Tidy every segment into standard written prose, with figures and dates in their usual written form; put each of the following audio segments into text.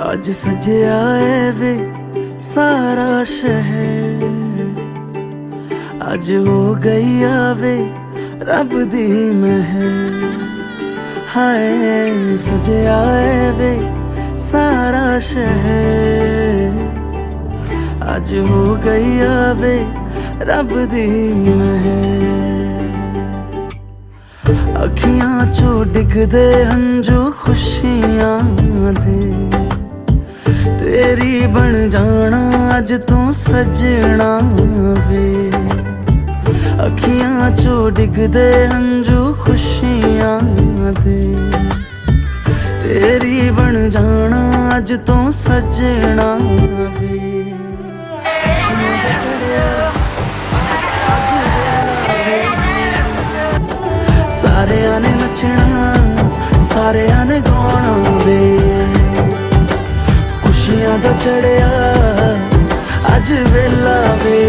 आज सजया है वे सारा शहर, आज हो गई आवे रब दी महर। हाय सजया है वे सारा शहर, आज हो गई आवे रब दी महर। अखियां चो डिगदे हंजू खुशियां दे, तेरी बन जाना अज तू सजना वे। अखियां चो डिगदे हंजू खुशियां दे, तेरी बन जाना अज तू सजना वे। सारेयां ने नचना, सारेयां ने गाना वे। खुशियां दा चढ़िया अज वेला वे।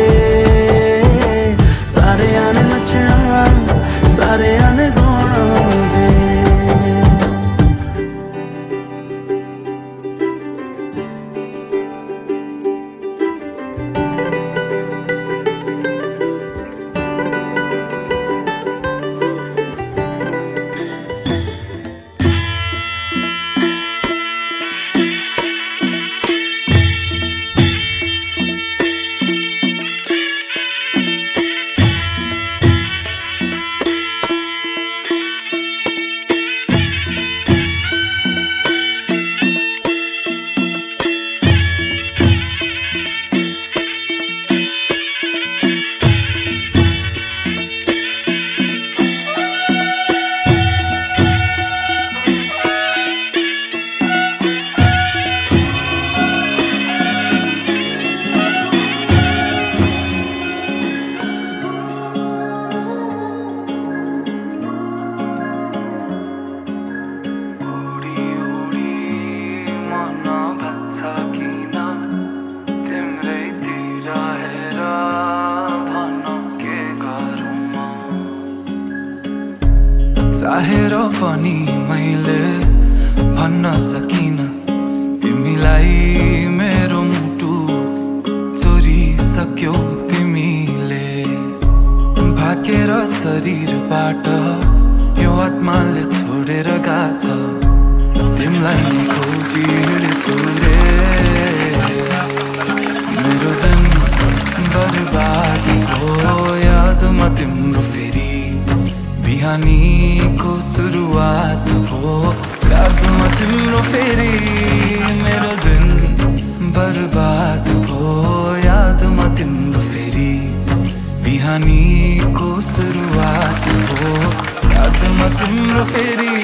सारेयां ने नचना, सारेयां ने गाना वे। चाहेर पनि मैले भन्न सकिन, तिमीलाई मेरो मुटु चोरिसक्यौ तिमीले। भाकेर शरीरबाट यो आत्माले छोडेर गाछ, तिमीलाई खोजी हिँडेको रे। मेरो दिन बर्बाद हो यादमा तिम्रो फेरि, बिहानीको सुरुवात हो यादमा तिम्रो फेरि। मेरो दिन बर्बाद हो यादमा तिम्रो फेरि, बिहानीको सुरुवात हो यादमा तिम्रो फेरि।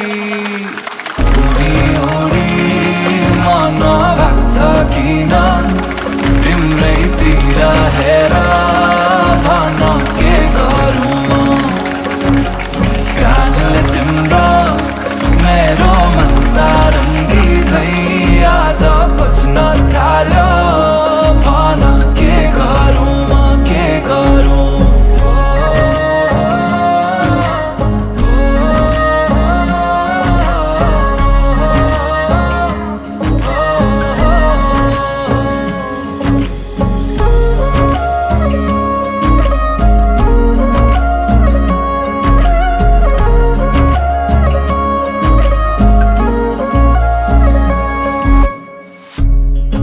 ओडी ओडी मन लाग्छ किन तिम्रैतिर हेर, भन के गरौँ मुस्कानले तिम्रो मेरो मन सारङ्गी झै आज बुझ्न थाल्यो। भन के गरौँ के गरौँ।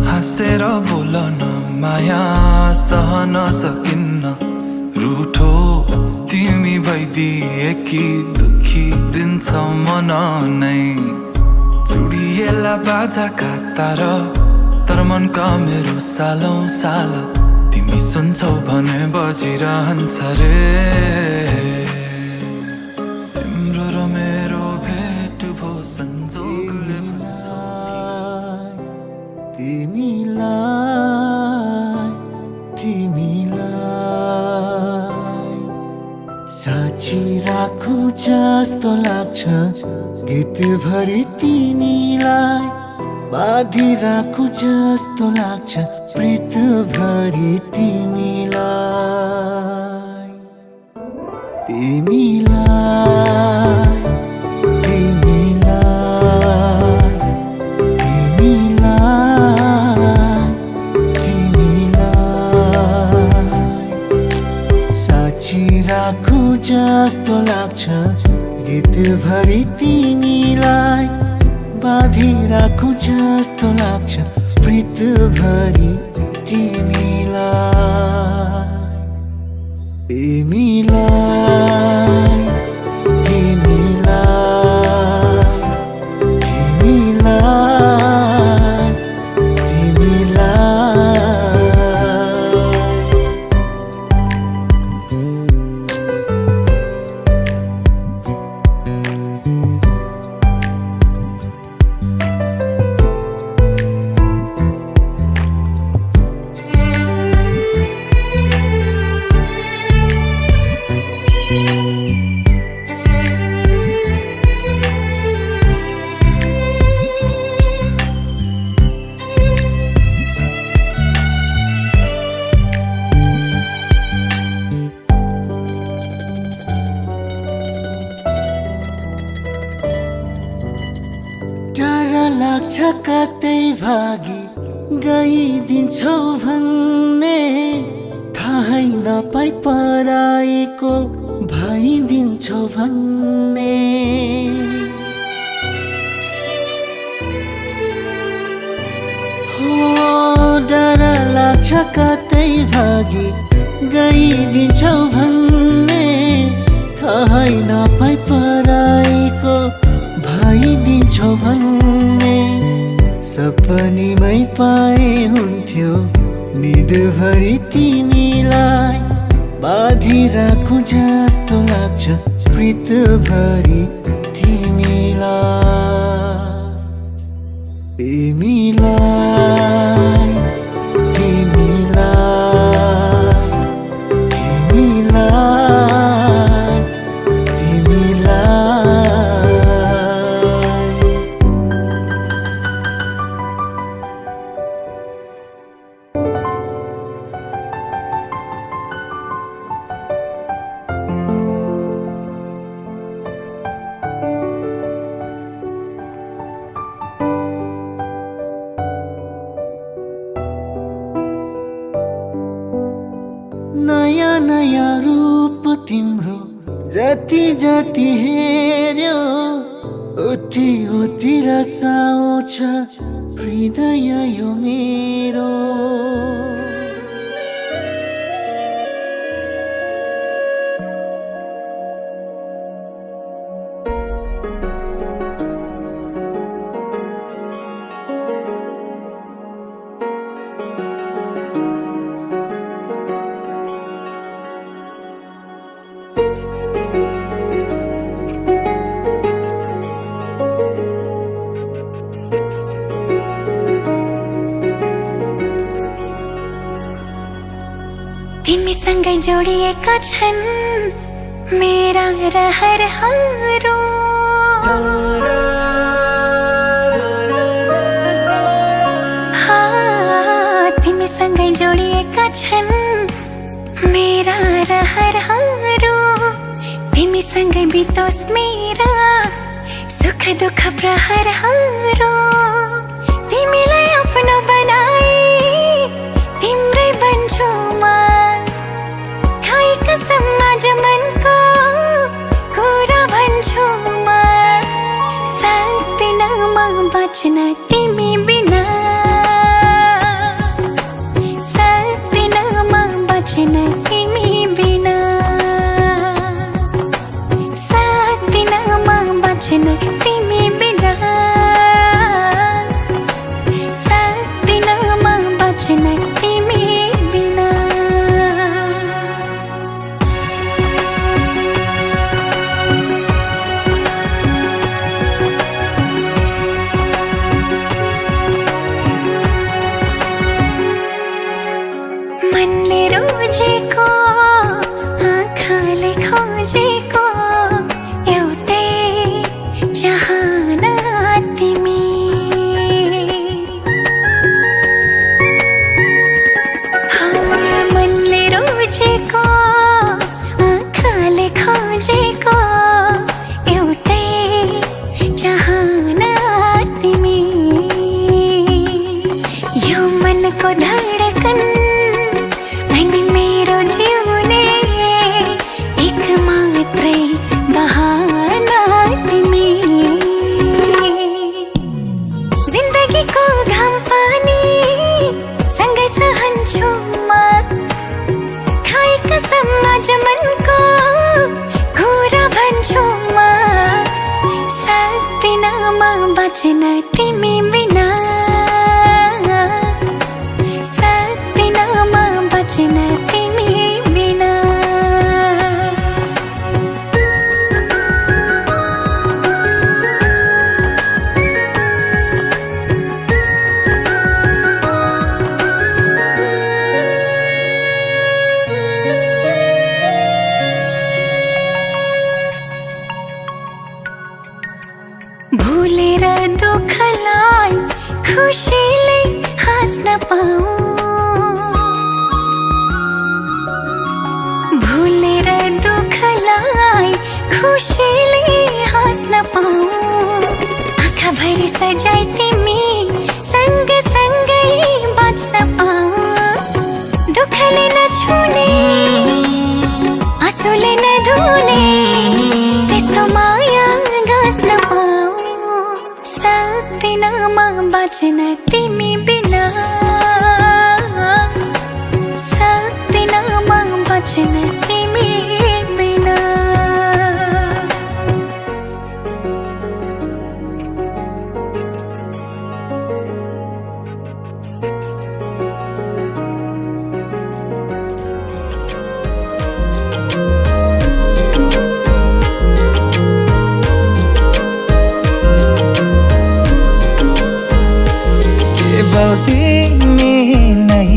हाँसेर बोलन माया सहन सकिन्न, रूठो तिमी भइदिए कि दुखी दिन्छ मन नै। चुडिएला बाजाका तार तर मनका मेरो सालौं साल, तिमी सुन्छौ भने बजिरहन्छ रे। तिम्रो र मेरो भेट भो संजोगले साँचिराखु जस्तो लाग्छ गीतभरि तिमीलाई, बाँधिराखु जस्तो लाग्छ प्रीतभरि तिमीलाई। तिमीलाई तिमीलाई तिमीलाई जस्तो लाग्छ गीतभरि तिमीलाई बाँधिराखु जस्तो लाग्छ प्रीतभरि तिमीलाई तिमीलाई तिमीलाई तिमीलाई डर लाग्छ कतै भागी गइदिन्छौ भन्ने थाहै नपाई पराएको भइदिन्छौ भन्ने हो डर लाग्छ कतै भागी गइदिन्छौ भन्ने थाहै नपाई पराएको भइदिन्छौ भन्ने सपनीमै पाए हुन्थ्यो निदभरि तिमीलाई बाँधिराखु जस्तो लाग्छ प्रीतभरि तिमीलाई तिमीलाई तिमीलाई तिमीलाई तिमीलाई नयाँ नयाँ रूप तिम्रो जति जति हेर्यो उति उति रसाउँछ हृदय यो मेरो तिमीसँगै जोडिएका छन् मेरा रहरहरू तिमीसँगै जोडिएका छन् मेरा रहरहरू तिमीसँगै बितोस् मेरा सुख दुःख प्रहरहरू तिमीलाई आफ्नो बनाई तिम्रै बन्छु म समाज मनको कुरा भन्छु म सक्दिन म बच्न तिमी बिना सक्दिन म बच्न तिमी बिना सक्दिन म बच्न तिमी बिना सक्दिन म बच्न तिमी बिना मनले रोजेको आँखाले खोजेको एउटै चाहना तिमी मनले रोजेको आँखाले खोजेको एउटै चाहना तिमी यो मनको धडकन अनि मेरो जिउने एक मात्र भन्छु म खाई कसम आज मनको कुरा भन्छु म सक्दिन म बाँच्न तिमी बिना सक्दिन म बाँच्न तिमी बिना भुलेर दुःखलाई खुसीले हाँस्न पाऊँ भुलेर दुःखलाई खुसीले हाँस्न पाऊँ आँखाभरि सजाई तिमी सँगसँगै बाँच्न पाऊँ दुःखले नछुने आँसुले नधुने त्यस्तो माया गाँस्न पाऊँ सक्दिन म बाँच्न तिमी बिना सक्दिन म बाँच्न तिमी बिना तिमी नै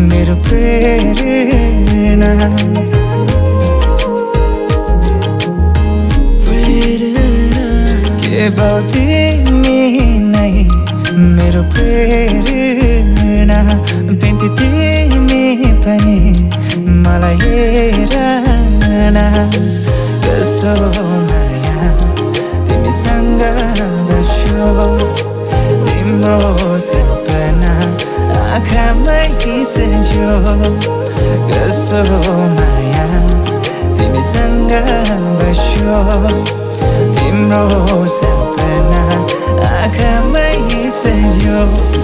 मेरो प्रेरणा केवल तिमी नै मेरो प्रेरणा बिन्ती तिमी पनि मलाई हेर कस्तो माया तिमीसँग बस्यो तिम्रो सपना आँखामै सज्यो कस्तो माया तिमीसँग बस्यो तिम्रो सपना आँखामै सज्यो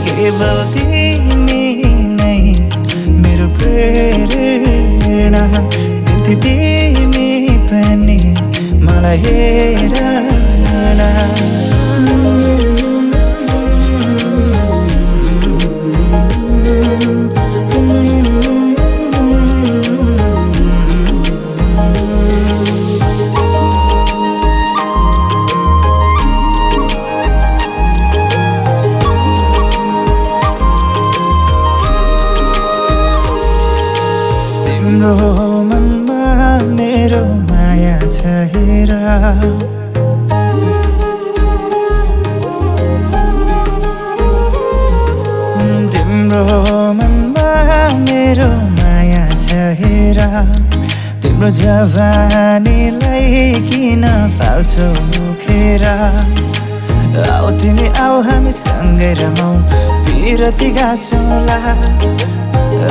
केवल तिमी नै मेरो प्रेरणा बिन्ती तिमी पनि मलाई हेर तिम्रो मनमा मेरो माया छ हेर तिम्रो मनमा मेरो माया छ हेर तिम्रो जवानीलाई किन फाल्छौ मुखेर आऊ तिमी आऊ हामी सँगै रमाऊ पिरती गाँसौँला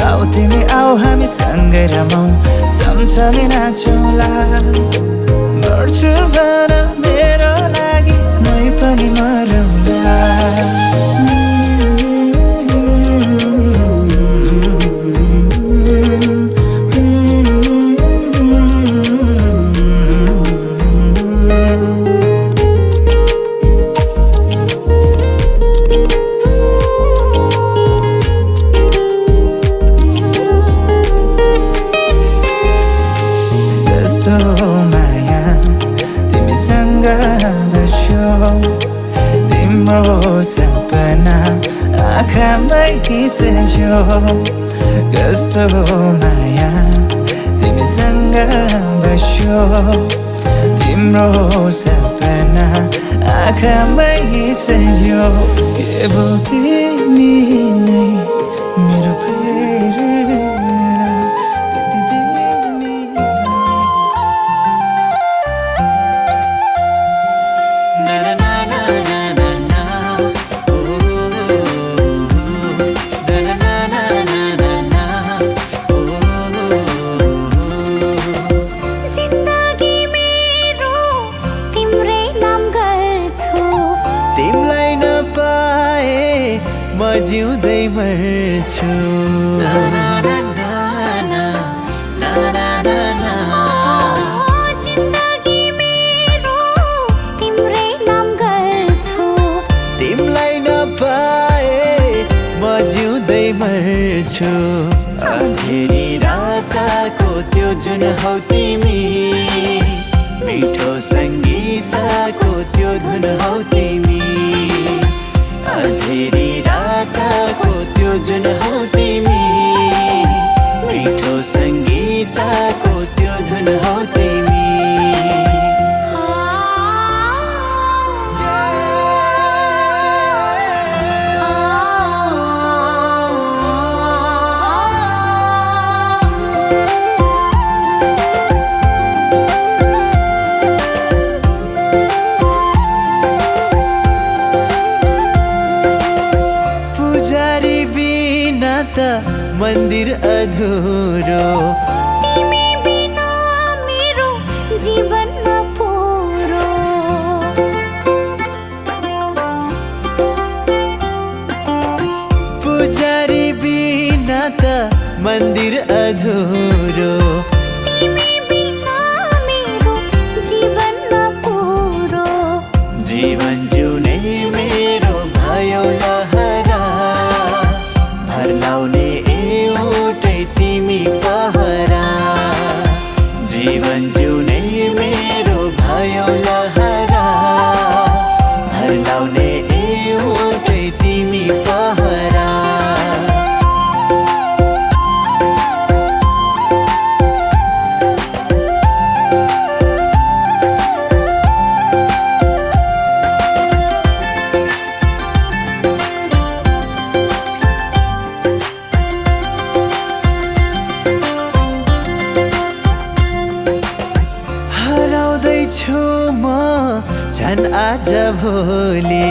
आऊ तिमी आऊ हामी सँगै रमाऊ छमछमी नाचौँला मर्छु भन मेरो लागि मै पनि मरौँला माया तिमीसँग बस्यो तिम्रो सपना आँखामै सज्यो कस्तो माया तिमीसँग बस्यो तिम्रो सपना आँखामै सज्यो केवल तिमी नै मेरो प्रेरणा म जिउँदै छु अँधेरी रातको त्यो जुन हौ तिमी मिठो सङ्गीतको त्यो धुन हौ तिमी अँधेरी रातको त्यो जुन हौ तिमी मिठो सङ्गीतको त्यो धुन हौ तिमी पुजारी बिना त मन्दिर अधुरो तिमी बिना मेरो जीवन नपुरो पुजारी बिना त मन्दिर अधुरो तिमी बिना मेरो जीवन नपुरो जीवन जिउने मेरो भयो लहरा भर लाउने एउटै तिमी पहरा जीवन जिउने मेरो भयो लहरा भर लाउने एउटै तिमी पहरा हराउँदैछु म झन् आज भोलि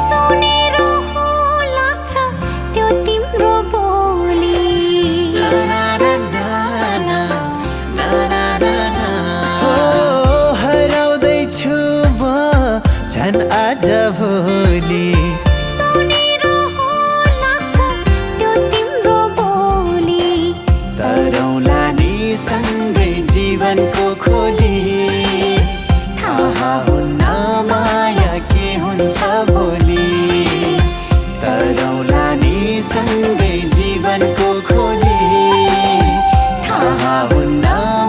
सुनेर हो लाग्छ त्यो तिम्रो बोली हो हराउँदैछु म झन् आज भोलि सुनेर हो लाग्छ त्यो तिम्रो बोली तरौँला नि सँगै जीवनको खोली थाहा हुन्न माया के हुन्छ भोलि तरौँला नि सँगै जीवनको खोली थाहा हुन्न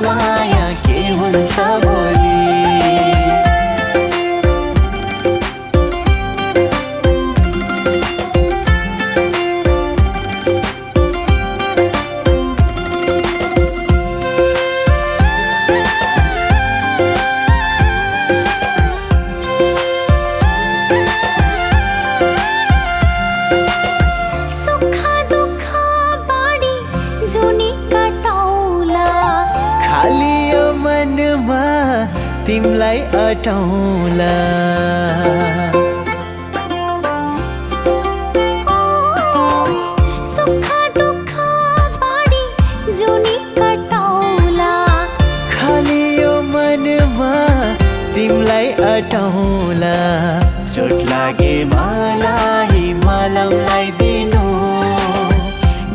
माया के हुन्छ भोलि सुख दुःख बाडी जुनी कटौला खाली यो मनमा तिमलाई अटाउला सुख दुःख बाडी जुनी कटौला खाली यो मनमा तिमलाई अटाउला चोट लागे मलाई मलमलाई दिनु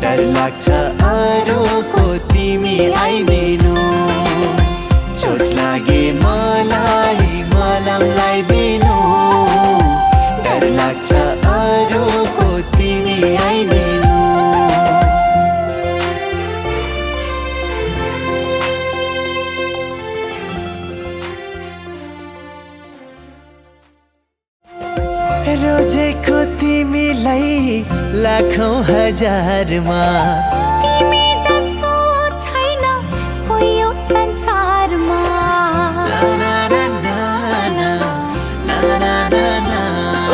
डर लाग्छ अरूको तिमी आइदिनु चोट लागे मलाई मलमलाई दिनु डर लाग्छ अरूको तिमी आइदिनु रोजेको तिमीलाई लाखौँ हजारमा तिमी जस्तो छैन कोही यो संसारमा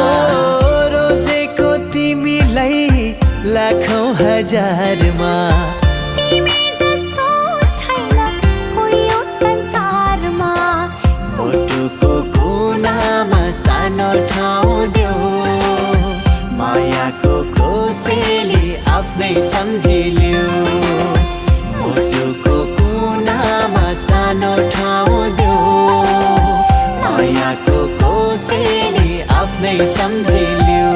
ओ रोजेको तिमीलाई लाखौँ हजारमा तिमी जस्तो छैन कोही यो संसारमा मुटुको कुनामा सानो ठाउँ देऊ मायाको कोसेली आफ्नै सम्झिल्यौ मुटुको कुनामा सानो ठाउँ देऊ मायाको कोसेली आफ्नै सम्झिल्यौ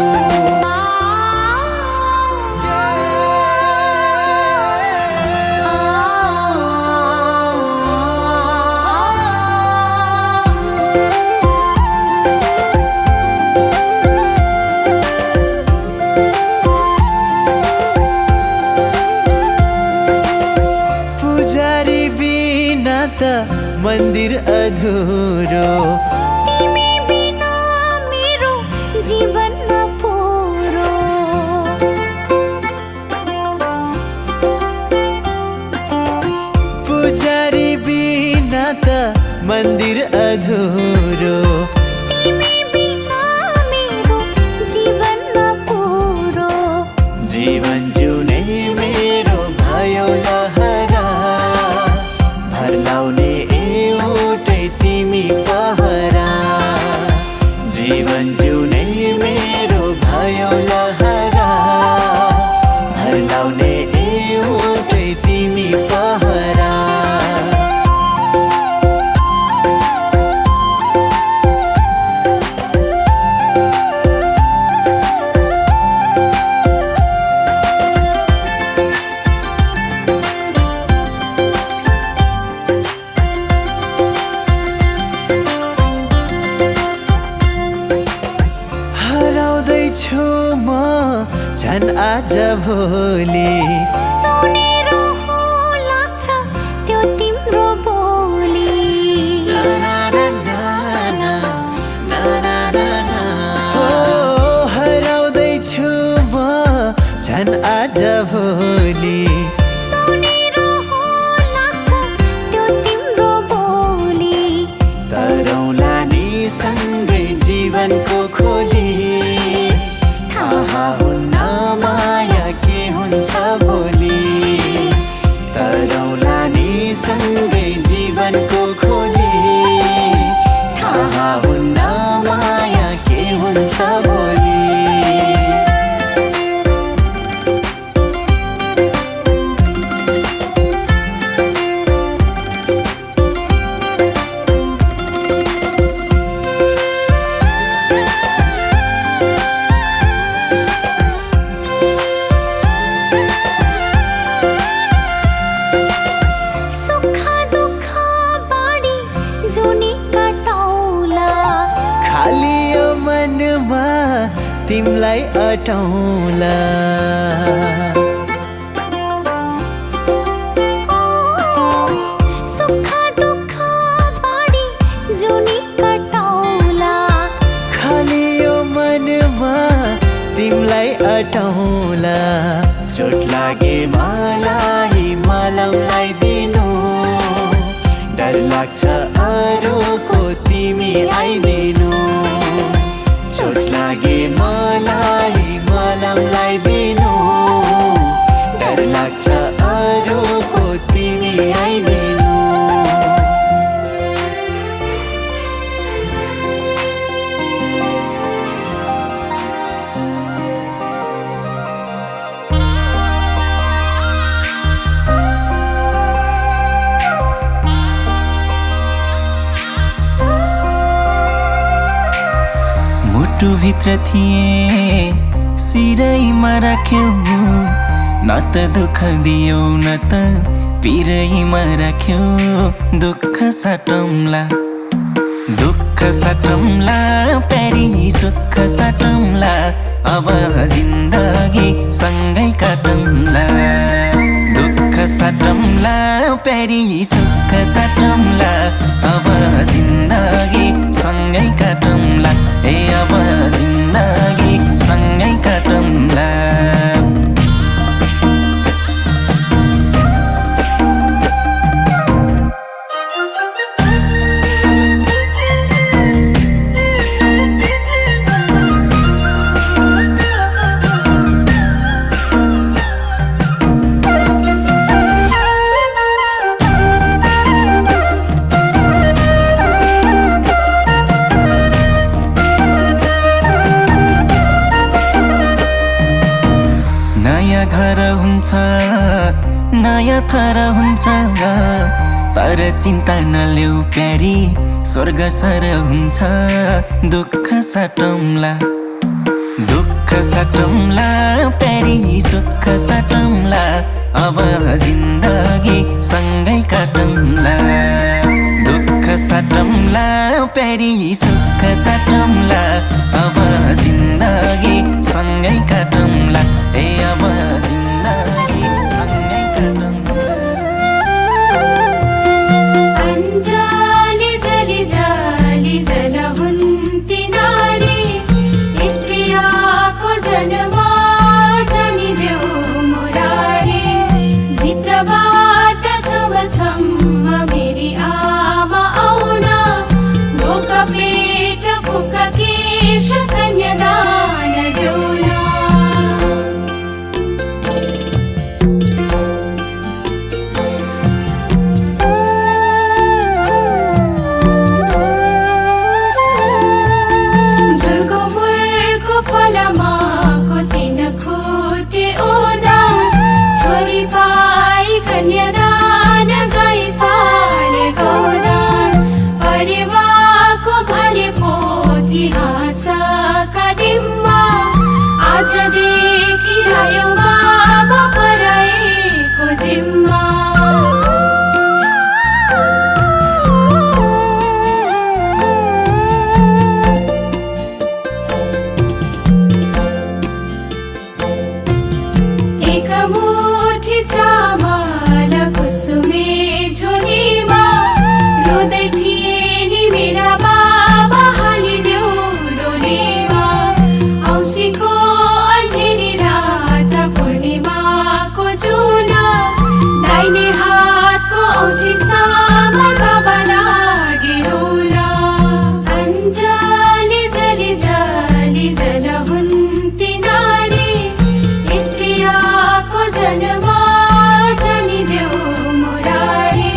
त मन्दिर अधुरो तिमी बिना मेरो जीवन नपुरो पुजारी बिना त मन्दिर अधुरो तिमी बिना मेरो जीवन नपुरो जीवन जिउने मेरो भयो लहरा भर लाउने एउटै तिमी पहरा जीवन जिउने मेरो भयो लहरा भर लाउने एउटै तिमी पहरा हराउँदैछु म झन् आज भोलि सुनेर हो लाग्छ त्यो तिम्रो बोली हो हराउँदैछु म झन् आज भोलि सुनेर हो लाग्छ त्यो तिम्रो बोली तरौँला नि सँगै जीवनको खोली थाहा हुन्न माया के हुन्छ भोलि तरौँला नि सँगै जीवनको खोली थाहा हुन्न माया के हुन्छ भोलि सुख दुःख बाडी जुनी कटौला खाली यो मनमा तिमलाई अटाउला सुख दुःख बाडी जुनी कटौला खाली यो मनमा तिमलाई अटाउला चोट लागे मलाई मलमलाई दिनु डर लाग्छ अरूको तिमी आइदिनु चोट लागे मलाई मलमलाई दिनु डर लाग्छ अरूको तिमी आइदिनु मुटुभित्र थिए सिरैमा राख्यौ न त दुःख दियौ न त पिरैमा राख्यौ दुःख साटौँला प्यारी सुख साटौँला अब जिन्दगी सँगै काटौँला दुःख साटौँला प्यारी सुख साटौँला अब जिन्दगी सँगै काटौँला ए अब जिन्दगी सँगै काटौँला घर हुन्छ नयाँ थर हुन्छ तर चिन्ता नलेऊ प्यारी स्वर्ग सर हुन्छ दुःख साटौँला प्यारी सुख साटौँला अब जिन्दगी सँगै काटौँला दुःख साटौँला प्यारी सुख साटौँला अब जिन्दगी सँगै काटौँला ए अब जिन्दगी सँगै काटौँला देश कन्यादान देऊला झुलको मुरको फलमाको तीन खुट्टे ओदा छोरी पाई कन्यादान गाई पाले गोदान परिवारको भने पोथी हाँसका डिम्बा आजदेखि आयो बाबा पराएको जिम्मा एक मुठी चामल कुसुमे झोलीमा रुँदै थिए नि मेरा बाबा हालिदेऊ डोलीमा औँसीको अँधेरी रात पूर्णिमाको जुला दाहिने हातको औँठीसम्म बाबा लागे रुला अञ्जली जली जली जल हुन्ती नारी स्त्रियाको जन्म जनिदेऊ मुरारी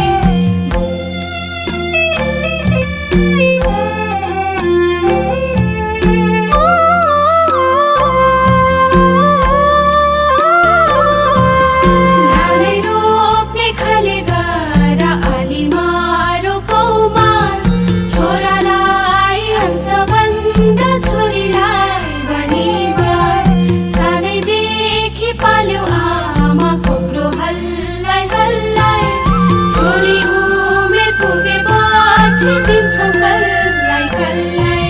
धानै रोप्ने खाले गर आलीमा रोपौमा छोरालाई अंशबन्ध छोरीलाई बनिबास सानैदेखि पाल्यो आमा कोक्रो हल्लाई हल्लाई छोरी उमेर पुगेपछि दिन्छौ कल्लाई कल्लाई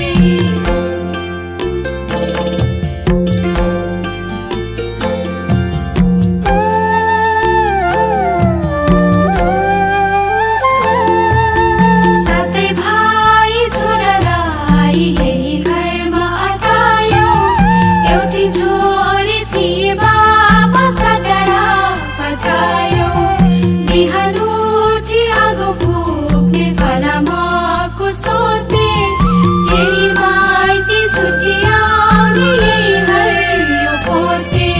सातै भाइ छोरालाई यही घरमा अटायो एउटी छोरी थिए बाबा सटारा पठायो बिहान उठी आगो फुक्ने फलामको सोध्ने चेली माइती छुट्टी आउने यही हरियो पोते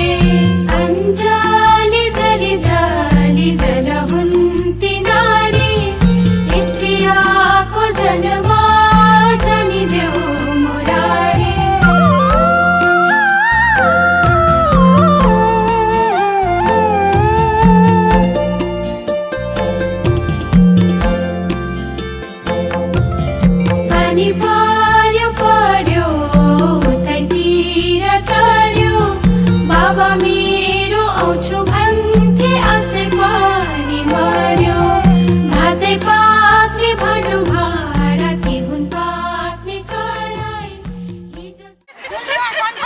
अञ्जली जली जली जल हुन्ती नारी स्त्रियाको जन्म जनिदेऊ मुरारी पानी पर्यो पर्यो उतैतिर टर्यो बाबा मेरो आउँछु भन्थे आशै पनि मर्यो भातै पाक्ने भाँडो भाँडा तिहुन पाक्ने कराई हिजो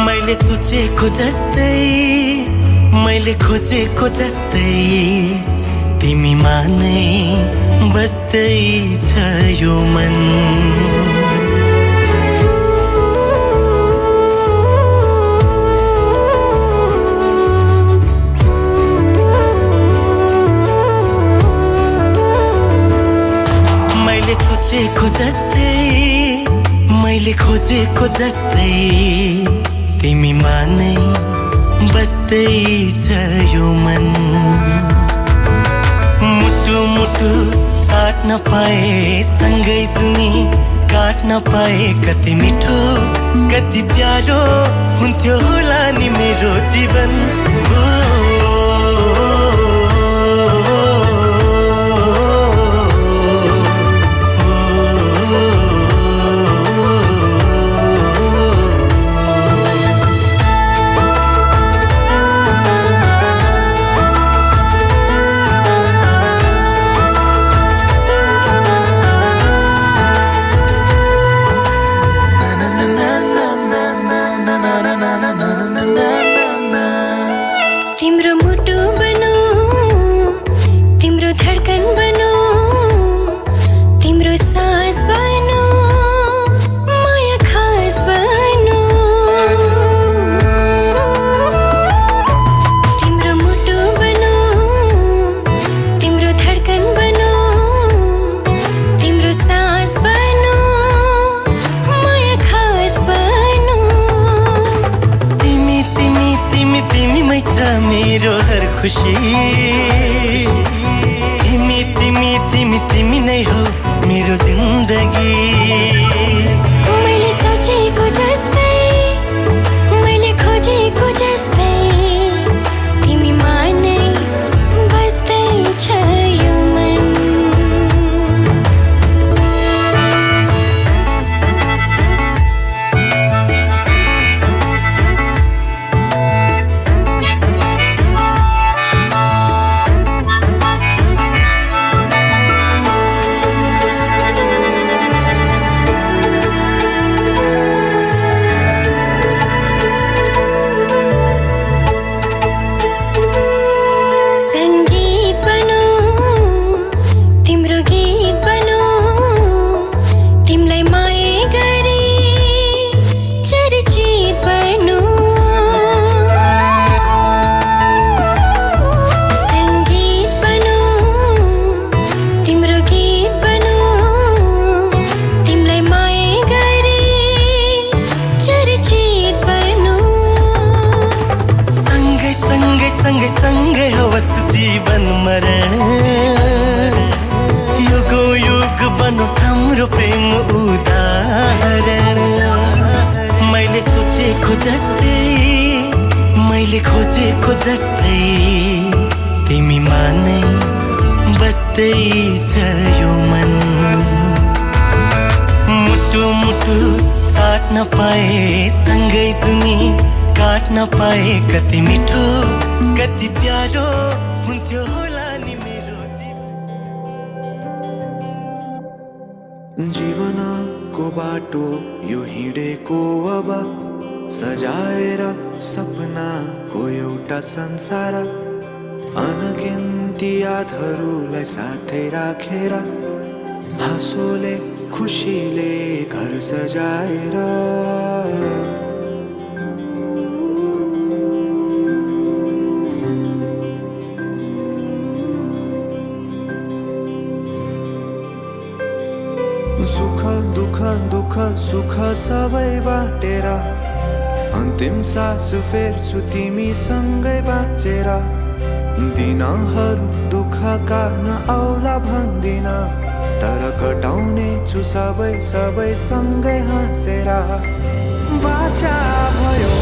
मैले सोचेको जस्तै मैले खोजेको जस्तै तिमीमा नै बस्दै छ यो मन मैले सोचेको जस्तै मैले खोजेको जस्तै तिमीमा नै बस्दै छ यो मन मुटु मुटु साट्न पाए सँगै सुनि काट्न पाए कति मिठो कति प्यारो हुन्थ्यो होला नि मेरो जीवन खुसी तिमी तिमी तिमी तिमी नै हो मेरो जिन्दगी मैले सोचेको जस्तै मैले खोजेको जस्तै तिमीमा नै बस्दैछ यो मन सँगै होस् जीवन मरण युगौं युग बनोस् हाम्रो प्रेम उदाहरण मैले सोचेको जस्तै मैले खोजेको जस्तै तिमीमा नै बस्दैछ यो मन मुटु मुटु साट्न पाए सँगै सुनी काट्न पाए कति मिठो कति प्यारो हुन्थ्यो होला नि मेरो जीवनको बाटो यो हिँडेको अब सजाएर सपनाको एउटा संसार अनगिन्ती यादहरूलाई साथै राखेर हाँसोले खुसीले घर सजाएर सुख दुख दुख सुख सबै बाटेर अन्तिम सास फेर्छु तिमीसँगै बाँचेर दिनहरू दुःखका नआउला भन्दिन तर कटाउने छु सबै सँगै हाँसेर बाचा भयो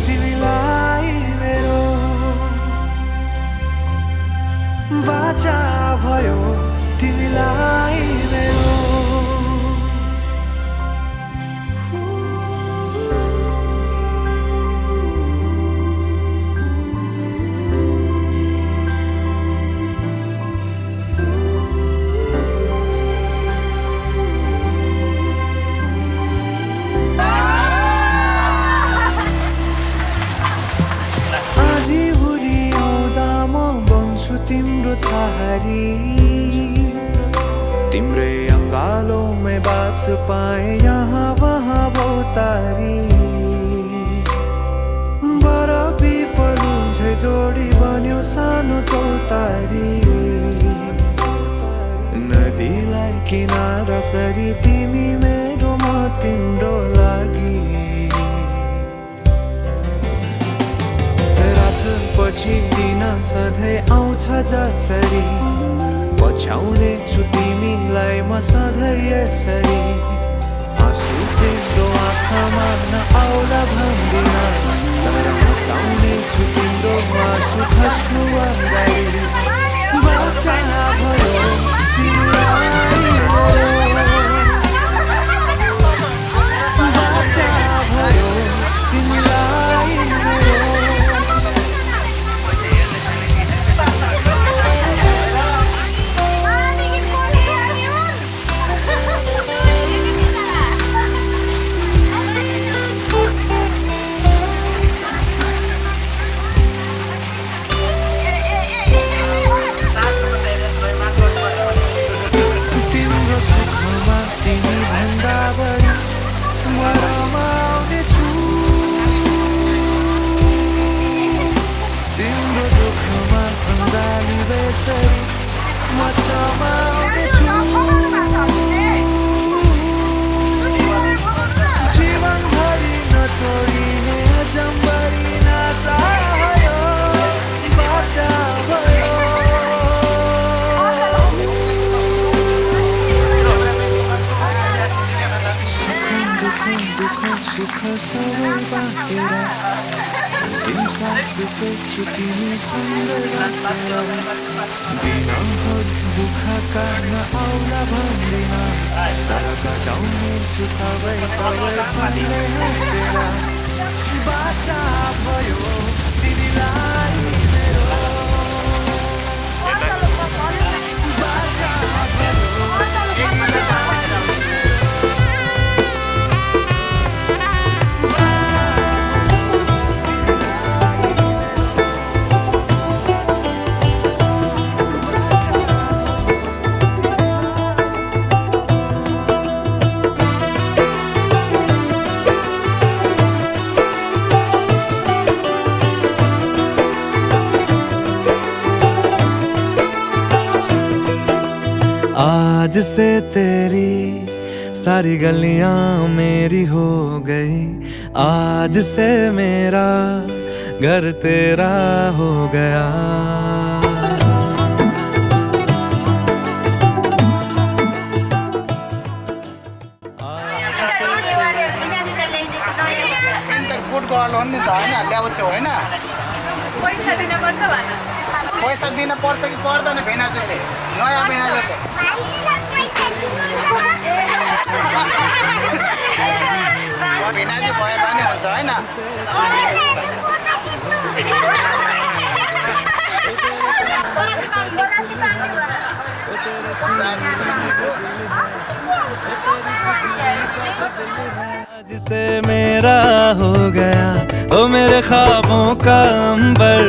तिमीलाई मेरो बाचा भयो तिमीलाई मेरो तिम्रो छहारी तिम्रै अङ्गालोमै बास पाए यहाँ वहाँ बहुतारी बर पिपलु झै जोडी बन्यो सानो चौतारी नदीलाई किनारा सरी तिमी मेरो म तिम्रो लागि पछि दिन सधैँ आउँछ जसरी पछ्याउने छु तिमीलाई म सधैँ यसरी आँसु तिम्रो आँखामा नआउला भन्दिन तर हँसाउने छु तिम्रो आँसु खस्नु अगाडि बाचा भयो तिमीलाई बाचा भयो तिमीलाई जीवन भरि नछोडिने जम्बरी नाचा बाचा सबै बाटेर अन्तिम सास फेर्छु तिमी सुन्दर बाँचेर बिनाहर दुःखका नआउला भन्दिन तर घटाउने छु सबै फुलले हाँसेर बाचा भयो तिमीलाई मेरो बाचा आज से तेरी सारी गलियां मेरी हो गई आज से मेरा घर तेरा हो गया पैसा दिन पर्छ कि पर्दैन भेनाजुले नयाँ भेनाजुले भेनाजु भयो भने हुन्छ होइन आज से मेरा हो गया ओ मेरे ख्वाबों का अंबर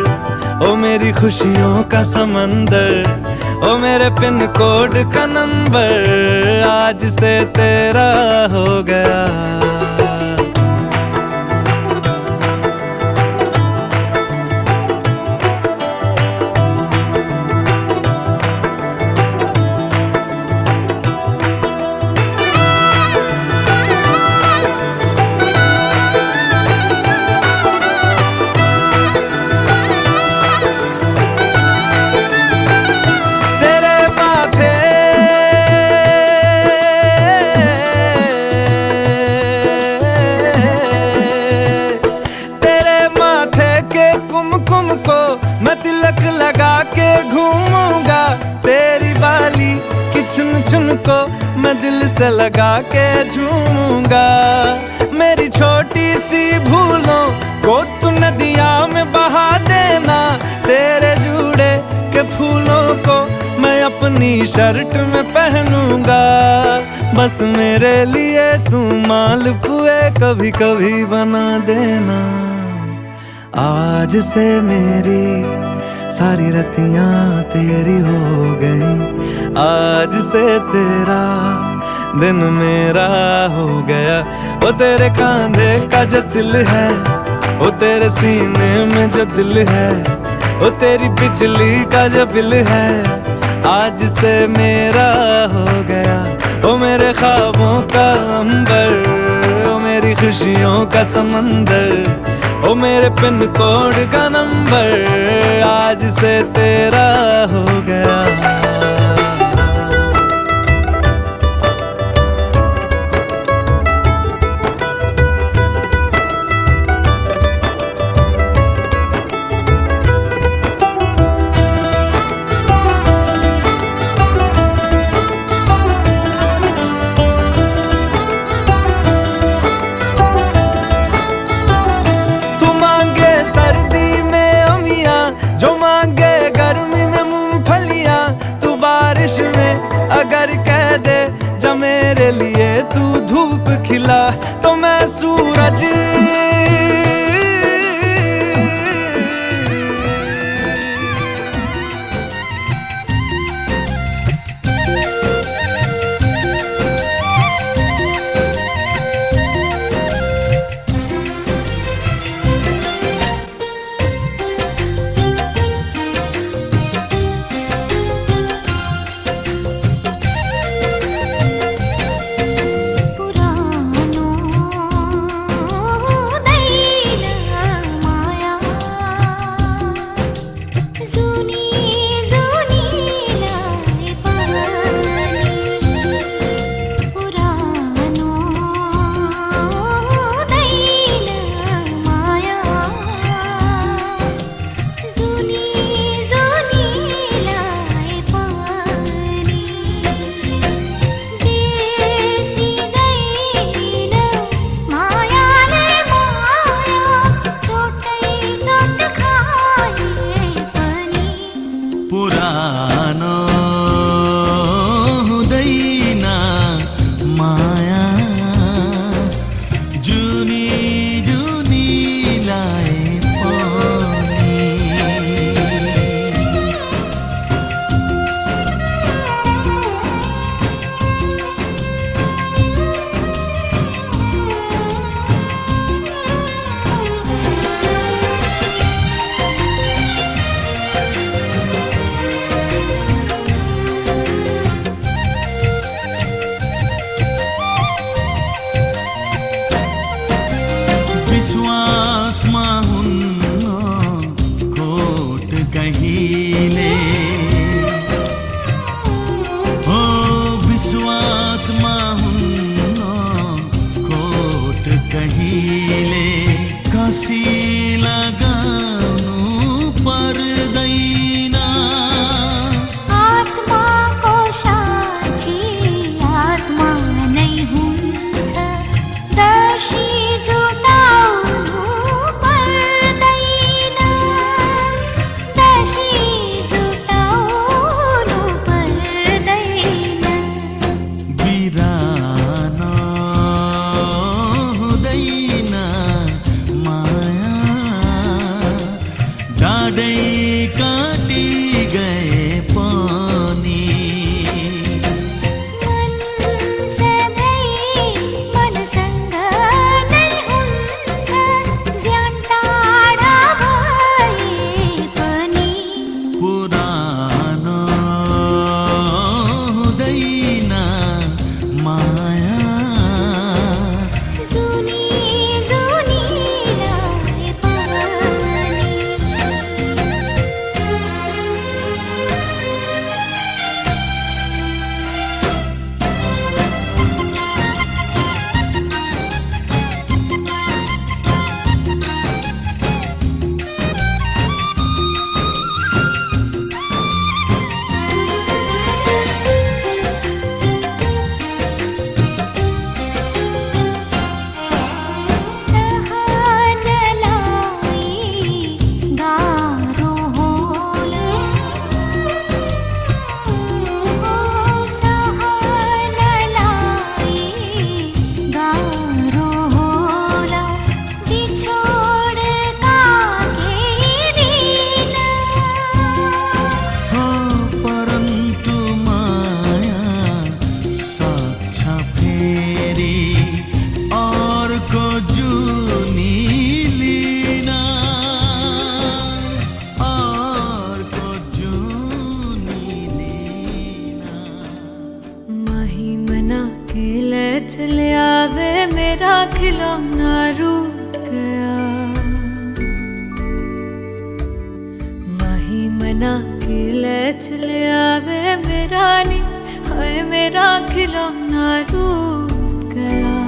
ओ मेरी खुशियों का समंदर ओ मेरे पिन कोड का नंबर आज से तेरा हो गया लगा के घूमूंगा तेरी बाली की चुन चुन को मैं दिल से लगा के झूमूंगा मेरी छोटी सी भूलों को तू नदिया में बहा देना तेरे जूड़े के फूलों को मैं अपनी शर्ट में पहनूंगा बस मेरे लिए तू मालपुए कभी कभी बना देना आज से मेरी सारी रतियां तेरी हो गई आज से तेरा दिन मेरा हो गया वो तेरे कांधे का जो दिल है वो तेरे सीने में जो दिल है वो तेरी बिजली का जो बिल है आज से मेरा हो गया वो मेरे ख्वाबों का अंबर वो मेरी खुशियों का समंदर ओ मेरे पिन कोड का नंबर आज से तेरा हो गया जो मांगे गर्मी में मूंगफलियां तू बारिश में अगर कह दे जा मेरे लिए तू धूप खिला तो मैं सूरज चले आवे मेरा खिलौना रूठ गया। माही मना के ले चले आवे मेरा नी, हाय मेरा खिलौना रूठ गया।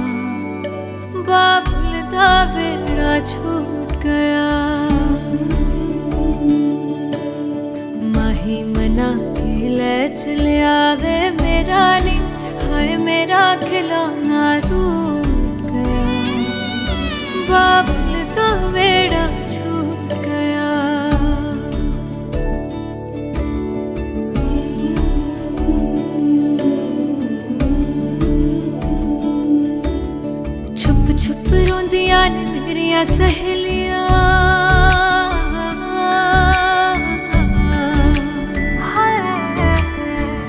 बाबुल दा वेड़ा छूट गया। माही मना के ले चले आवे मेरा नी, हाय मेरा खिलौना रूठ गया। बाबुल दा वेड़ा छूट गया। छुप छुप रोंदियां ने मेरिया सहेलियां,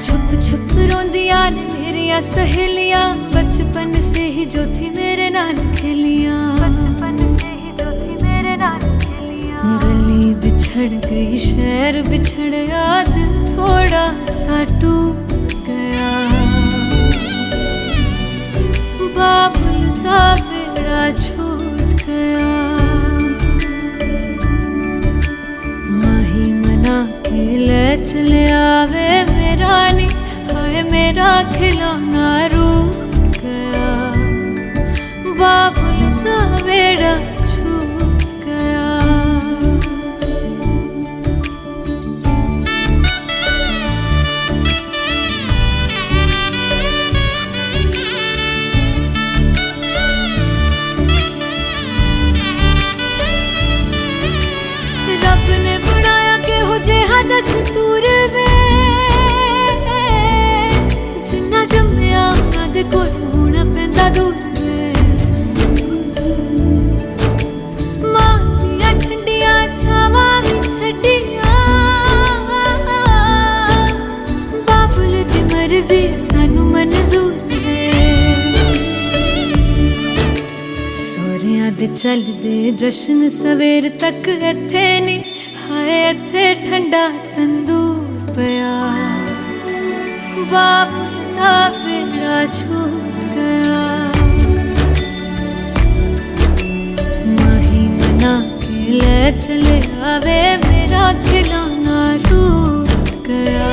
छुप छुप रोंदियां ने मेरिया सहेलियां। बचपन से ही जो थी मेरे नाल खेलियां, गली बिछड़ गई शहर बिछड़ गया, दिल थोड़ा सा टूट गया। बाबुल दा वेड़ा छूट गया। माही मना के ले चले आवे मेरा नी, हाय मेरा खिलौना रूठ गया। बाबुल दा वेड़ा छूट गया। रब ने बनाया के हो जेहा दस्तूर वे, जिन्ना जम्मिया उन्हां दे कोल होना पैंदा दूर वे। मां दियां ठंडियां छावां भी छड्डियां, बाबुल दी मर्जी सानू मंजूर वे। सोहरियां दे चलदे जश्न सवेर तक इत्थे नी, हाय इत्थे ठंडा तंदूर पिया। बाबुल दा वेड़ा छूट गया। माही मना के ले चले आवे मेरा खिलौना रूठ गया।